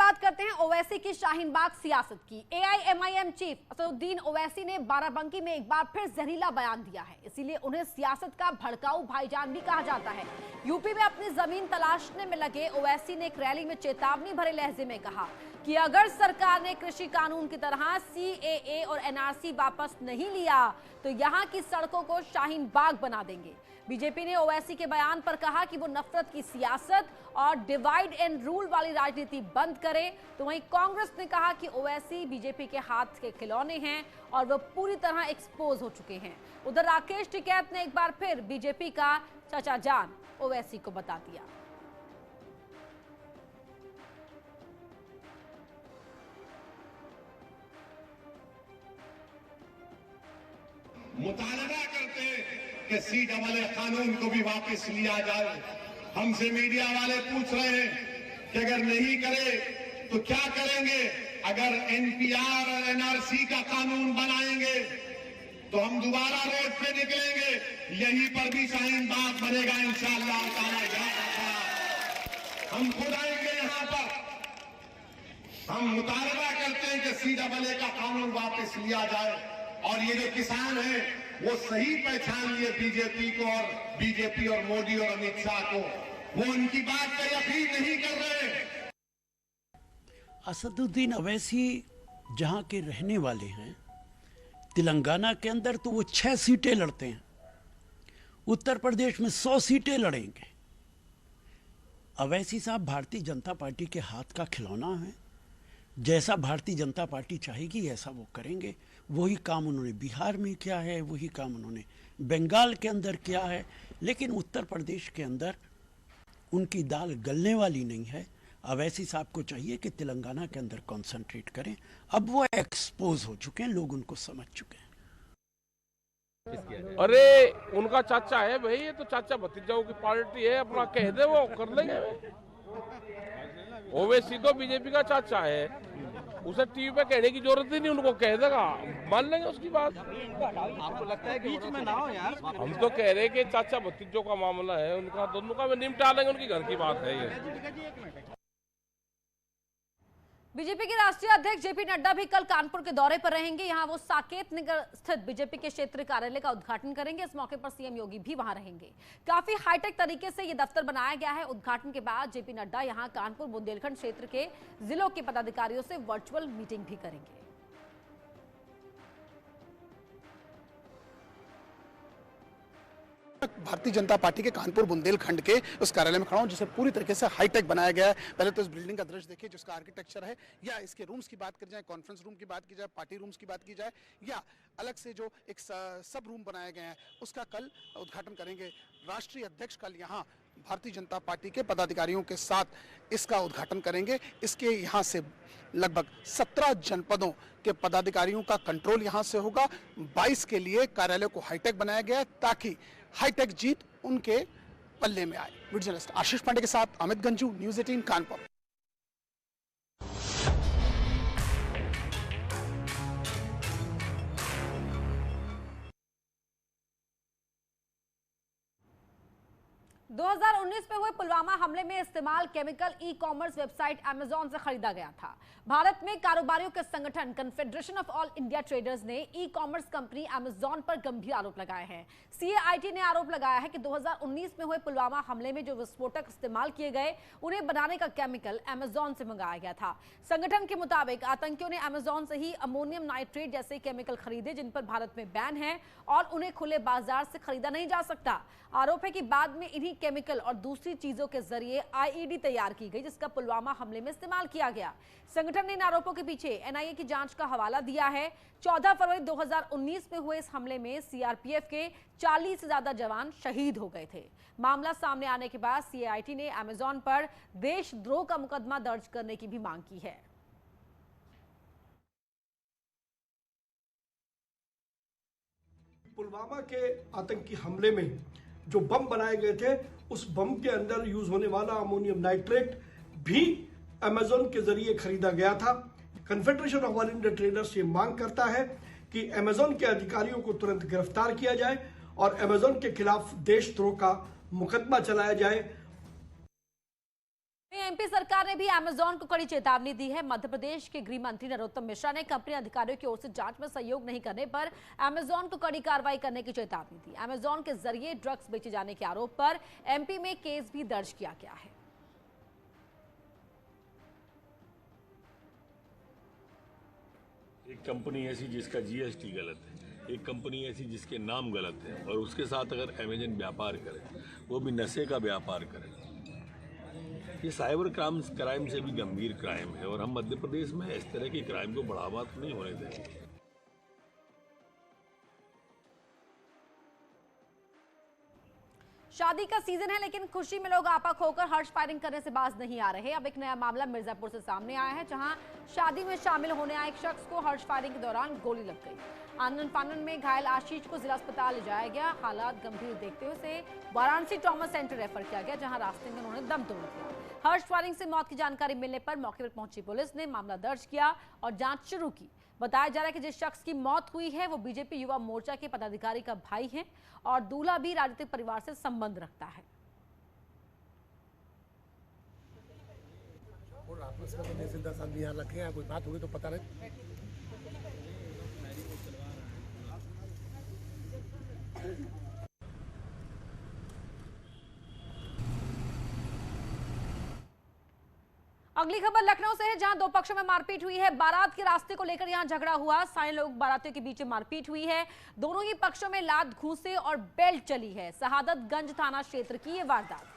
बात करते हैं ओवैसी की शाहीन बाग सियासत की। एआईएमआईएम चीफ असदुद्दीन ओवैसी ने बाराबंकी में एक बार फिर जहरीला बयान दिया है, इसीलिए उन्हें सियासत का भड़काऊ भाईजान भी कहा जाता है। यूपी में अपनी जमीन तलाशने में लगे ओवैसी ने एक रैली में चेतावनी भरे लहजे में कहा कि अगर सरकार ने कृषि कानून की तरह सीएए और एनआरसी वापस नहीं लिया तो यहां की सड़कों को शाहीन बाग बना देंगे। बीजेपी ने ओवैसी के बयान पर कहा कि वो नफरत की सियासत और डिवाइड एंड रूल वाली राजनीति बंद करे, तो वहीं कांग्रेस ने कहा कि ओवैसी बीजेपी के हाथ के खिलौने हैं और वो पूरी तरह एक्सपोज हो चुके हैं। उधर राकेश टिकैत ने एक बार फिर बीजेपी का चाचा जान ओवैसी को बता दिया। मुतालबा करते कि सीएए कानून को भी वापस लिया जाए। हमसे मीडिया वाले पूछ रहे हैं कि अगर नहीं करे तो क्या करेंगे। अगर एनपीआर और एनआरसी का कानून बनाएंगे तो हम दोबारा रोड पे निकलेंगे, यहीं पर भी शाहीन बाग बनेगा इंशाअल्लाह ताला। हम खुद आएंगे यहाँ पर। हम मुतालबा करते हैं कि सीएए का कानून वापस लिया जाए और ये जो किसान हैं वो सही पहचान लिए बीजेपी को और बीजेपी और मोदी और अमित शाह को, वो उनकी बात पर यकीन नहीं कर रहे। असदुद्दीन ओवैसी जहां के रहने वाले हैं, तेलंगाना के अंदर तो वो 6 सीटें लड़ते हैं, उत्तर प्रदेश में 100 सीटें लड़ेंगे। ओवैसी साहब भारतीय जनता पार्टी के हाथ का खिलौना है। जैसा भारतीय जनता पार्टी चाहेगी ऐसा वो करेंगे। वही काम उन्होंने बिहार में किया है, वही काम उन्होंने बंगाल के अंदर किया है, लेकिन उत्तर प्रदेश के अंदर उनकी दाल गलने वाली नहीं है। ओवैसी साहब को चाहिए कि तेलंगाना के अंदर कंसंट्रेट करें। अब वो एक्सपोज हो चुके हैं, लोग उनको समझ चुके हैं। अरे उनका चाचा है भाई, ये तो चाचा भतीजाओं की पार्टी है, अपना कह दे वो कर लेंगे। ओवैसी तो बीजेपी का चाचा है, उसे टीवी पे कहने की जरूरत ही नहीं, उनको कह देगा, मान लेंगे उसकी बात। आपको लगता है बीच में ना हो यार? हम तो कह रहे हैं कि चाचा भतीजों का मामला है, उनका दोनों का निपटा लेंगे, उनकी घर की बात है ये। बीजेपी के राष्ट्रीय अध्यक्ष जेपी नड्डा भी कल कानपुर के दौरे पर रहेंगे। यहां वो साकेत नगर स्थित बीजेपी के क्षेत्रीय कार्यालय का उद्घाटन करेंगे। इस मौके पर सीएम योगी भी वहां रहेंगे। काफी हाईटेक तरीके से ये दफ्तर बनाया गया है। उद्घाटन के बाद जेपी नड्डा यहां कानपुर बुंदेलखंड क्षेत्र के जिलों के पदाधिकारियों से वर्चुअल मीटिंग भी करेंगे। भारतीय जनता पार्टी के कानपुर बुंदेलखंड के उस कार्यालय में खड़ा हूं, जिसे पूरी तरीके से हाईटेक बनाया गया है। पहले तो इस बिल्डिंग का दृश्य देखिए, जिसका आर्किटेक्चर है, या इसके रूम्स की बात की जाए, कॉन्फ्रेंस रूम की बात की जाए, पार्टी रूम्स की बात की जाए, या अलग से जो एक सब रूम बनाए गए हैं, उसका कल उद्घाटन करेंगे। राष्ट्रीय अध्यक्ष कल यहाँ भारतीय जनता पार्टी के पदाधिकारियों के साथ इसका उद्घाटन करेंगे। इसके यहाँ से लगभग 17 जनपदों के पदाधिकारियों का कंट्रोल यहाँ से होगा। 22 के लिए कार्यालय को हाईटेक बनाया गया है ताकि हाईटेक जीत उनके पल्ले में आए। वीडियो जर्नलिस्ट आशीष पांडे के साथ अमित गंजू, न्यूज़ 18 कानपुर। – 2019 में हुए पुलवामा हमले में इस्तेमाल chemical e commerce website Amazon से खरीदा गया था। भारत में कारोबारियों के संगठन confederation of all India traders ने ई कॉमर्स कंपनी अमेजॉन पर गंभीर आरोप लगाए हैं। सीएआईटी ने आरोप लगाया है कि 2019 में हुए पुलवामा हमले में जो विस्फोटक इस्तेमाल किए गए, उन्हें बनाने का केमिकल अमेजॉन से मंगाया गया था। संगठन के मुताबिक आतंकियों ने अमेजॉन से ही अमोनियम नाइट्रेट जैसे केमिकल खरीदे, जिन पर भारत में बैन है और उन्हें खुले बाजार से खरीदा नहीं जा सकता। आरोप है कि बाद में इन्हीं केमिकल और दूसरी चीजों के जरिए आईईडी तैयार की गई, जिसका पुलवामा हमले में इस्तेमाल किया गया। संगठन ने इन आरोपों के पीछे एनआईए की जांच का हवाला दिया है। 14 फरवरी 2019 में हुए इस हमले में सीआरपीएफ के 40 से ज्यादा जवान शहीद हो गए थे। मामला सामने आने के बाद सीआईटी ने अमेजॉन पर देशद्रोह का मुकदमा दर्ज करने की भी मांग की है। पुलवामा के आतंकी हमले में जो बम बनाए गए थे, उस बम के अंदर यूज होने वाला अमोनियम नाइट्रेट भी अमेजॉन के जरिए खरीदा गया था। Confederation of all India traders ये मांग करता है कि अमेजॉन के अधिकारियों को तुरंत गिरफ्तार किया जाए और अमेजॉन के खिलाफ देशद्रोह का मुकदमा चलाया जाए। एमपी सरकार ने भी अमेजॉन को कड़ी चेतावनी दी है। मध्य प्रदेश के गृह मंत्री नरोत्तम मिश्रा ने कंपनी अधिकारियों की ओर से जांच में सहयोग नहीं करने पर अमेजॉन को कड़ी कार्रवाई करने की चेतावनी दी। अमेजॉन के जरिए ड्रग्स बेचे जाने के आरोप पर एमपी में केस भी दर्ज किया गया है। एक कंपनी ऐसी जिसका जीएसटी गलत है, एक कंपनी ऐसी जिसके नाम गलत है, और उसके साथ अगर अमेजन व्यापार करे, वो भी नशे का व्यापार करे, ये साइबर क्राइम से भी गंभीर क्राइम है। और हम मध्य प्रदेश में इस तरह की क्राइम को बढ़ावा तो नहीं होने देंगे। शादी का सीजन है, लेकिन खुशी में लोग आपा खोकर हर्ष फायरिंग करने से बाज नहीं आ रहे। अब एक नया मामला मिर्जापुर से सामने आया है, जहां शादी में शामिल होने आए एक शख्स को हर्ष फायरिंग के दौरान गोली लग गई। आनंद फानन में घायल आशीष को जिला अस्पताल ले जाया गया। हालात गंभीर देखते हुए उसे वाराणसी ट्रॉमा सेंटर रेफर किया गया, जहां रास्ते में उन्होंने दम तोड़ दिया। हर्ष फायरिंग से मौत की जानकारी मिलने पर मौके पर पहुंची पुलिस ने मामला दर्ज किया और जांच शुरू की। बताया जा रहा है कि जिस शख्स की मौत हुई है वो बीजेपी युवा मोर्चा के पदाधिकारी का भाई है और दूल्हा भी राजनीतिक परिवार से संबंध रखता है। और आपस में जैसे 10 आदमी यहाँ रखे हैं, कोई बात हुई तो पता नहीं। अगली खबर लखनऊ से है, जहां दो पक्षों में मारपीट हुई है। बारात के रास्ते को लेकर यहां झगड़ा हुआ। सारे लोग बारातियों के बीच मारपीट हुई है। दोनों ही पक्षों में लात घूंसे और बेल्ट चली है। शहादतगंज थाना क्षेत्र की यह वारदात।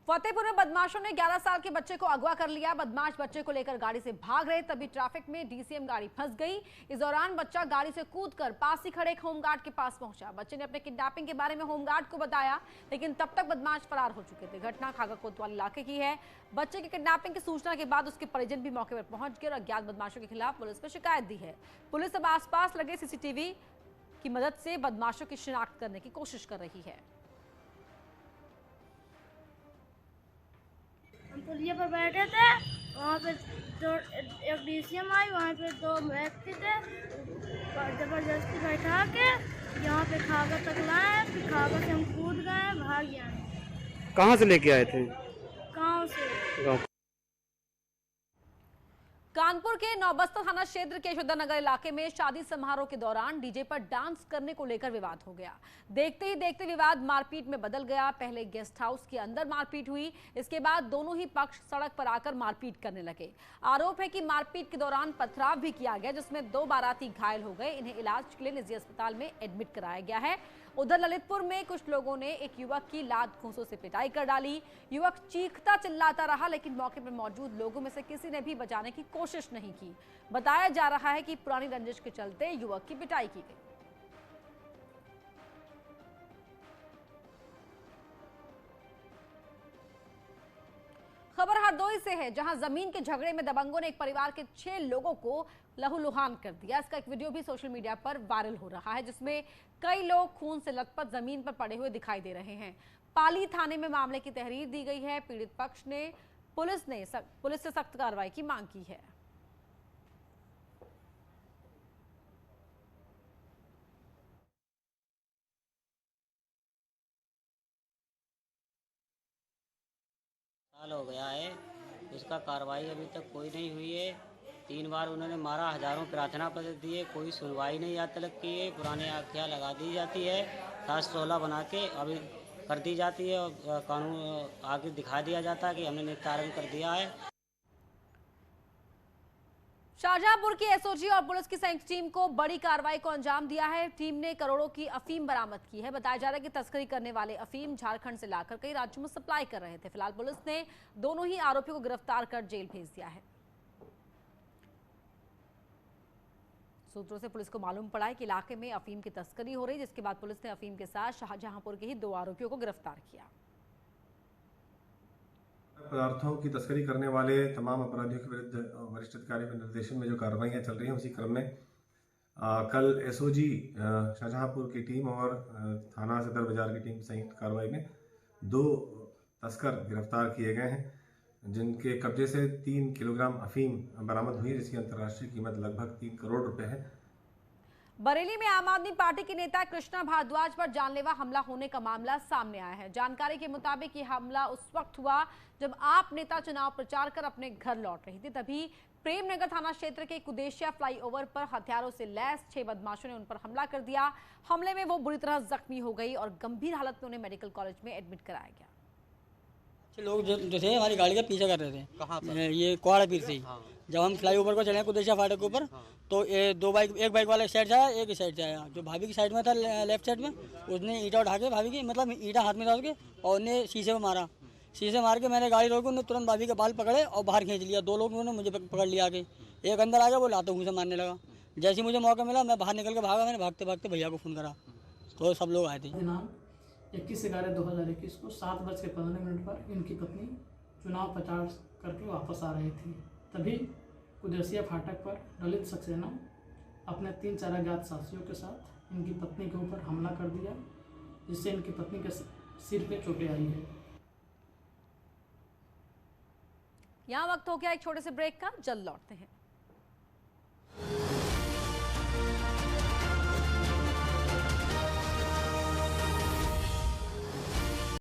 फतेहपुर में बदमाशों ने 11 साल के बच्चे को अगवा कर लिया। बदमाश बच्चे को लेकर गाड़ी से भाग रहे, तभी ट्रैफिक में डीसीएम गाड़ी फंस गई। इस दौरान बच्चा गाड़ी से कूदकर पास ही खड़े एक होमगार्ड के पास पहुंचा। बच्चे ने अपने किडनैपिंग के बारे में होमगार्ड को बताया, लेकिन तब तक बदमाश फरार हो चुके थे। घटना खागा कोतवाल इलाके की है। बच्चे की किडनैपिंग की सूचना के बाद उसके परिजन भी मौके पर पहुंच गए और अज्ञात बदमाशों के खिलाफ पुलिस में शिकायत दी है। पुलिस अब आसपास लगे सीसीटीवी की मदद से बदमाशों की शिनाख्त करने की कोशिश कर रही है। हम पुलिया पर बैठे थे, वहाँ पे एक डीसीएम आई, वहाँ पे 2 व्यक्ति थे, जबरदस्ती बैठा के यहाँ पे खागा तक लाए। फिर खागा से हम कूद गए, भाग गए। कहाँ से लेके आए थे? गाँव से। कानपुर के नौबस्ता थाना क्षेत्र के यशोदा नगर इलाके में शादी समारोह के दौरान डीजे पर डांस करने को लेकर विवाद हो गया। देखते ही देखते विवाद मारपीट में बदल गया। पहले गेस्ट हाउस के अंदर मारपीट हुई, इसके बाद दोनों ही पक्ष सड़क पर आकर मारपीट करने लगे। आरोप है कि मारपीट के दौरान पथराव भी किया गया, जिसमें 2 बाराती घायल हो गए। इन्हें इलाज के लिए निजी अस्पताल में एडमिट कराया गया है। उधर ललितपुर में कुछ लोगों ने एक युवक की लात घूंसों से पिटाई कर डाली। युवक चीखता चिल्लाता रहा, लेकिन मौके पर मौजूद लोगों में से किसी ने भी बचाने की कोशिश नहीं की। बताया जा रहा है कि पुरानी रंजिश के चलते युवक की पिटाई की गई। खबर हरदोई से है, जहां जमीन के झगड़े में दबंगों ने एक परिवार के 6 लोगों को लहूलुहान कर दिया। इसका एक वीडियो भी सोशल मीडिया पर वायरल हो रहा है, जिसमें कई लोग खून से लथपथ जमीन पर पड़े हुए दिखाई दे रहे हैं। पाली थाने में मामले की तहरीर दी गई है। पीड़ित पक्ष ने पुलिस से सख्त कार्रवाई की मांग की है। साल हो गया है, उसका कार्रवाई अभी तक कोई नहीं हुई है। 3 बार उन्होंने मारा, हजारों प्रार्थना पत्र दिए, कोई सुनवाई नहीं आज तक की है। पुराने आख्या लगा दी जाती है, 716 बना के अभी कर दी जाती है और कानून आगे दिखा दिया जाता है कि हमने निस्तारण कर दिया है। शाहजहांपुर की एसओजी और पुलिस की संयुक्त टीम को बड़ी कार्रवाई को अंजाम दिया है। टीम ने करोड़ों की अफीम बरामद की है। बताया जा रहा है कि तस्करी करने वाले अफीम झारखंड से लाकर कई राज्यों में सप्लाई कर रहे थे। फिलहाल पुलिस ने दोनों ही आरोपियों को गिरफ्तार कर जेल भेज दिया है। सूत्रों से पुलिस को मालूम पड़ा है कि इलाके में अफीम की तस्करी हो रही, जिसके बाद पुलिस ने अफीम के साथ शाहजहांपुर के ही 2 आरोपियों को गिरफ्तार किया। पदार्थों की तस्करी करने वाले तमाम अपराधियों के विरुद्ध वरिष्ठ अधिकारी के निर्देशन में जो कार्रवाइयाँ चल रही हैं, उसी क्रम में कल एसओजी शाहजहांपुर की टीम और थाना सदर बाजार की टीम संयुक्त कार्रवाई में 2 तस्कर गिरफ्तार किए गए हैं, जिनके कब्जे से 3 किलोग्राम अफीम बरामद हुई, जिसकी अंतर्राष्ट्रीय कीमत लगभग 3 करोड़ रुपए है। बरेली में आम आदमी पार्टी के नेता कृष्णा भारद्वाज पर जानलेवा हमला होने का मामला सामने आया है। जानकारी के मुताबिक ये हमला उस वक्त हुआ जब आप नेता चुनाव प्रचार कर अपने घर लौट रही थी। तभी प्रेमनगर थाना क्षेत्र के कुदेशिया फ्लाईओवर पर हथियारों से लैस 6 बदमाशों ने उन पर हमला कर दिया। हमले में वो बुरी तरह जख्मी हो गई और गंभीर हालत में उन्हें मेडिकल कॉलेज में एडमिट कराया गया। लोग जो थे हमारी गाड़ी का पीछा कर रहे थे। कहाँ पर? ये कोहाड़ा पीर से। जब हम फ्लाईओवर को चले कुदेशिया फाटक के ऊपर, तो ये 2 बाइक, एक बाइक वाला इस साइड से आया, एक इस साइड से आया। जो भाभी की साइड में था लेफ्ट साइड में, उसने ईंटा उठा के भाभी की, मतलब ईंटा हाथ में था उसके, और उन्हें शीशे में मारा। शीशे मार के मैंने गाड़ी रोकी, उन्होंने तुरंत भाभी के बाल पकड़े और बाहर खींच लिया। 2 लोग उन्होंने मुझे पकड़ लिया आगे। एक अंदर आ गया, वो लातों घूंसे मारने लगा। जैसे ही मुझे मौका मिला मैं बाहर निकल के भागा। मैंने भागते भागते भैया को फ़ोन करा, तो सब लोग आए थे। 21/11/2021 को 7:15 पर इनकी पत्नी चुनाव प्रचार करके वापस आ रही थी। तभी कुदेशिया फाटक पर ललित सक्सेना अपने 3-4 अज्ञात साथियों के साथ इनकी पत्नी के ऊपर हमला कर दिया, जिससे इनकी पत्नी के सिर पे चोटें आई है। यहाँ वक्त हो गया एक छोटे से ब्रेक का, जल्द लौटते हैं।